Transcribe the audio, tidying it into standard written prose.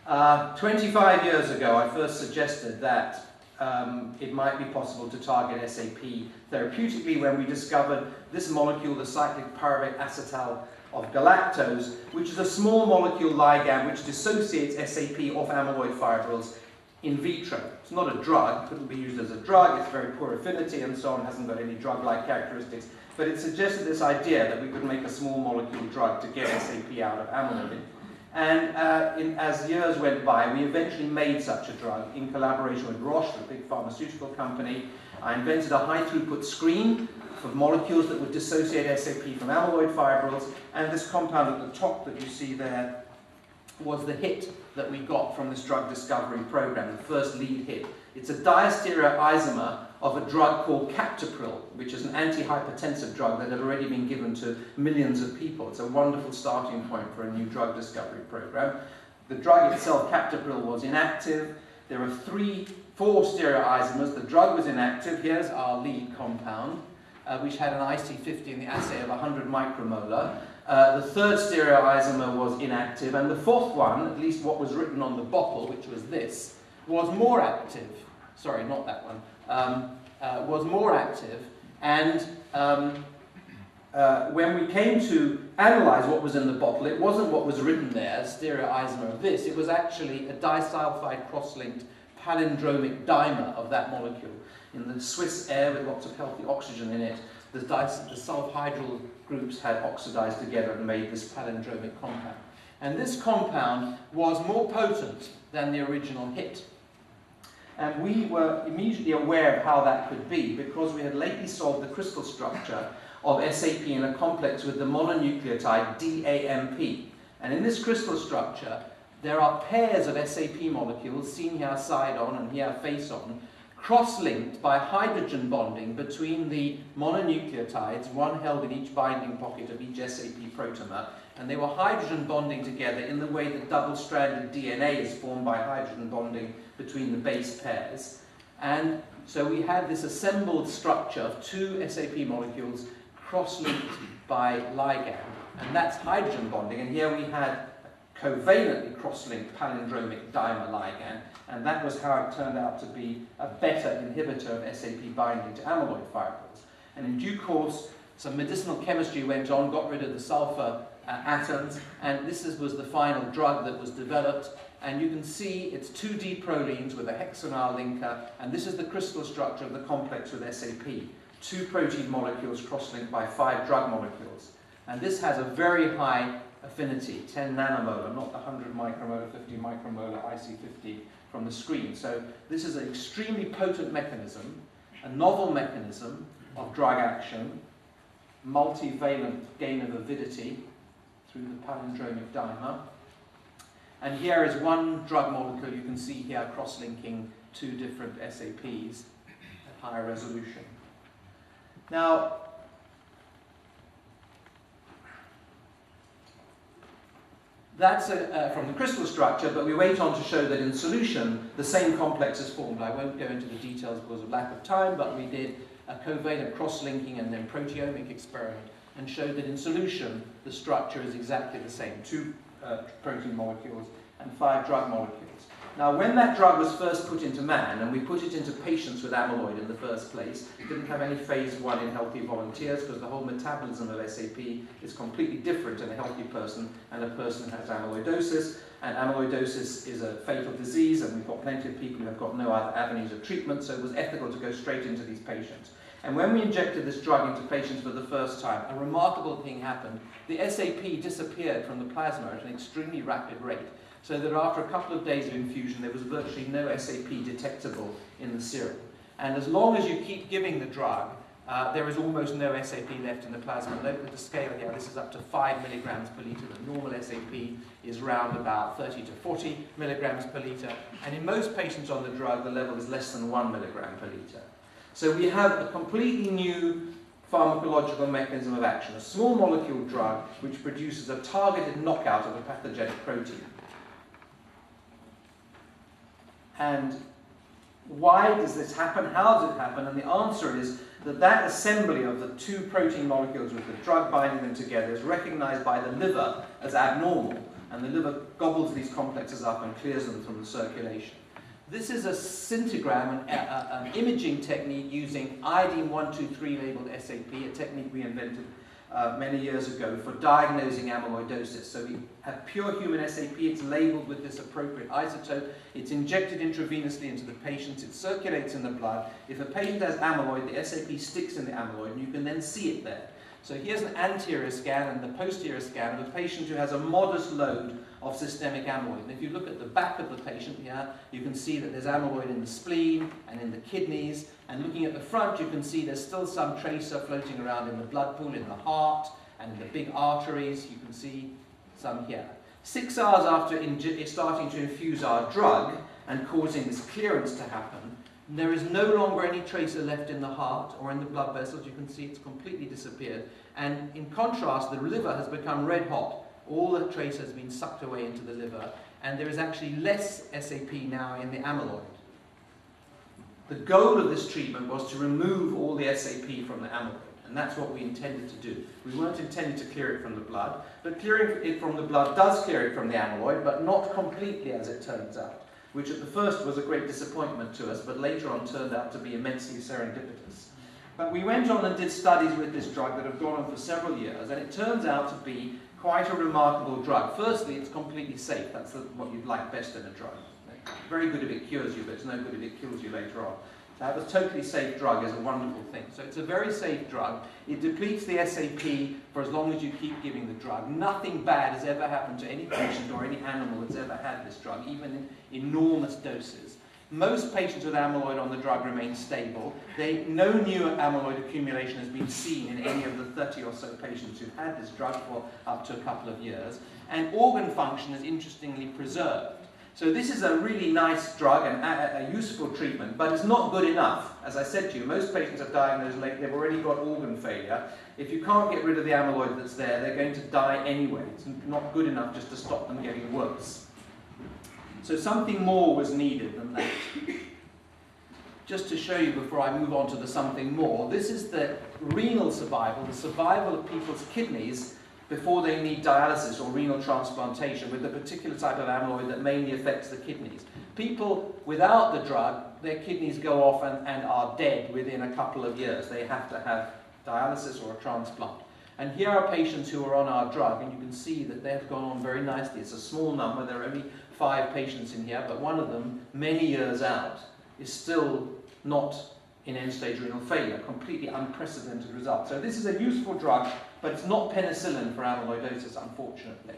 25 years ago, I first suggested that it might be possible to target SAP therapeutically when we discovered this molecule, the cyclic pyruvate acetal of galactose, which is a small molecule ligand which dissociates SAP off amyloid fibrils in vitro. It's not a drug, couldn't be used as a drug, it's very poor affinity and so on, hasn't got any drug-like characteristics, but it suggested this idea that we could make a small molecule drug to get SAP out of amyloid. And as years went by, we eventually made such a drug in collaboration with Roche, the big pharmaceutical company. I invented a high-throughput screen for molecules that would dissociate SAP from amyloid fibrils, and this compound at the top that you see there was the hit that we got from this drug discovery program, the first lead hit. It's a diastereoisomer of a drug called captopril, which is an antihypertensive drug that had already been given to millions of people. It's a wonderful starting point for a new drug discovery program. The drug itself, captopril, was inactive. There are four stereoisomers. The drug was inactive. Here's our lead compound, which had an IC50 in the assay of 100 micromolar. The third stereoisomer was inactive, and the fourth one, at least what was written on the bottle, which was this, was more active. Sorry, not that one. Was more active, and when we came to analyze what was in the bottle, it wasn't what was written there, stereoisomer of this. It was actually a disulfide cross-linked palindromic dimer of that molecule. In the Swiss air with lots of healthy oxygen in it, the sulfhydryl groups had oxidized together and made this palindromic compound. And this compound was more potent than the original hit. And we were immediately aware of how that could be because we had lately solved the crystal structure of SAP in a complex with the mononucleotide DAMP. And in this crystal structure, there are pairs of SAP molecules, seen here side on and here face on, cross-linked by hydrogen bonding between the mononucleotides, one held in each binding pocket of each SAP protemer, and they were hydrogen bonding together in the way that double-stranded DNA is formed by hydrogen bonding between the base pairs. And so we had this assembled structure of two SAP molecules cross-linked by ligand, and that's hydrogen bonding. And here we had covalently cross-linked palindromic dimer ligand, and that was how it turned out to be a better inhibitor of SAP binding to amyloid fibrils. And in due course, some medicinal chemistry went on, got rid of the sulfur atoms, and this was the final drug that was developed. And you can see it's 2D prolines with a hexanyl linker, and this is the crystal structure of the complex with SAP. 2 protein molecules cross-linked by 5 drug molecules. And this has a very high affinity, 10 nanomolar, not the 100 micromolar, 50 micromolar IC50 from the screen. So this is an extremely potent mechanism, a novel mechanism of drug action, multivalent gain of avidity through the palindromic dimer. And here is one drug molecule you can see here cross-linking 2 different SAPs at higher resolution. Now, that's from the crystal structure, but we went on to show that in solution, the same complex is formed. I won't go into the details because of lack of time, but we did a covalent cross-linking and then proteomic experiment and showed that in solution, the structure is exactly the same, 2 protein molecules and 5 drug molecules. Now, when that drug was first put into man, and we put it into patients with amyloid in the first place, it didn't have any phase 1 in healthy volunteers because the whole metabolism of SAP is completely different in a healthy person and a person who has amyloidosis. And amyloidosis is a fatal disease, and we've got plenty of people who have got no other avenues of treatment, so it was ethical to go straight into these patients. And when we injected this drug into patients for the first time, a remarkable thing happened. The SAP disappeared from the plasma at an extremely rapid rate, so that after a couple of days of infusion, there was virtually no SAP detectable in the serum. And as long as you keep giving the drug, there is almost no SAP left in the plasma. Look at the scale here, this is up to 5 milligrams per litre. The normal SAP is round about 30 to 40 milligrams per litre. And in most patients on the drug, the level is less than 1 milligram per litre. So we have a completely new pharmacological mechanism of action, a small molecule drug which produces a targeted knockout of a pathogenic protein. And why does this happen? How does it happen? And the answer is that that assembly of the 2 protein molecules with the drug binding them together is recognized by the liver as abnormal. and the liver gobbles these complexes up and clears them from the circulation. This is a scintigram, an imaging technique using iodine 123 labeled SAP, a technique we invented many years ago for diagnosing amyloidosis. So we have pure human SAP, it's labeled with this appropriate isotope, it's injected intravenously into the patient, it circulates in the blood. If a patient has amyloid, the SAP sticks in the amyloid and you can then see it there. So here's an anterior scan and the posterior scan of a patient who has a modest load of systemic amyloid. And if you look at the back of the patient here, you can see that there's amyloid in the spleen and in the kidneys. And looking at the front, you can see there's still some tracer floating around in the blood pool, in the heart, and in the big arteries. You can see some here. 6 hours after starting to infuse our drug and causing this clearance to happen, there is no longer any tracer left in the heart or in the blood vessels. You can see it's completely disappeared. And in contrast, the liver has become red hot. All the tracer has been sucked away into the liver, and there is actually less SAP now in the amyloid. The goal of this treatment was to remove all the SAP from the amyloid, and that's what we intended to do. We weren't intending to clear it from the blood, but clearing it from the blood does clear it from the amyloid, but not completely, as it turns out, which at the first was a great disappointment to us, but later on turned out to be immensely serendipitous. But we went on and did studies with this drug that have gone on for several years, and it turns out to be quite a remarkable drug. Firstly, it's completely safe. That's what you'd like best in a drug. Very good if it cures you, but it's no good if it kills you later on. To have a totally safe drug is a wonderful thing. So it's a very safe drug. It depletes the SAP for as long as you keep giving the drug. Nothing bad has ever happened to any patient or any animal that's ever had this drug, even in enormous doses. Most patients with amyloid on the drug remain stable. No new amyloid accumulation has been seen in any of the 30 or so patients who've had this drug for up to a couple of years. And organ function is interestingly preserved. So this is a really nice drug and a useful treatment, but it's not good enough. As I said to you, most patients are diagnosed late, they've already got organ failure. If you can't get rid of the amyloid that's there, they're going to die anyway. It's not good enough just to stop them getting worse. So something more was needed than that. Just to show you before I move on to the something more, this is the renal survival, the survival of people's kidneys before they need dialysis or renal transplantation with the particular type of amyloid that mainly affects the kidneys. People without the drug, their kidneys go off and are dead within a couple of years. They have to have dialysis or a transplant. And here are patients who are on our drug, and you can see that they've gone on very nicely. It's a small number, there are only 5 patients in here, but one of them, many years out, is still not in end-stage renal failure. Completely unprecedented result. So this is a useful drug, but it's not penicillin for amyloidosis, unfortunately.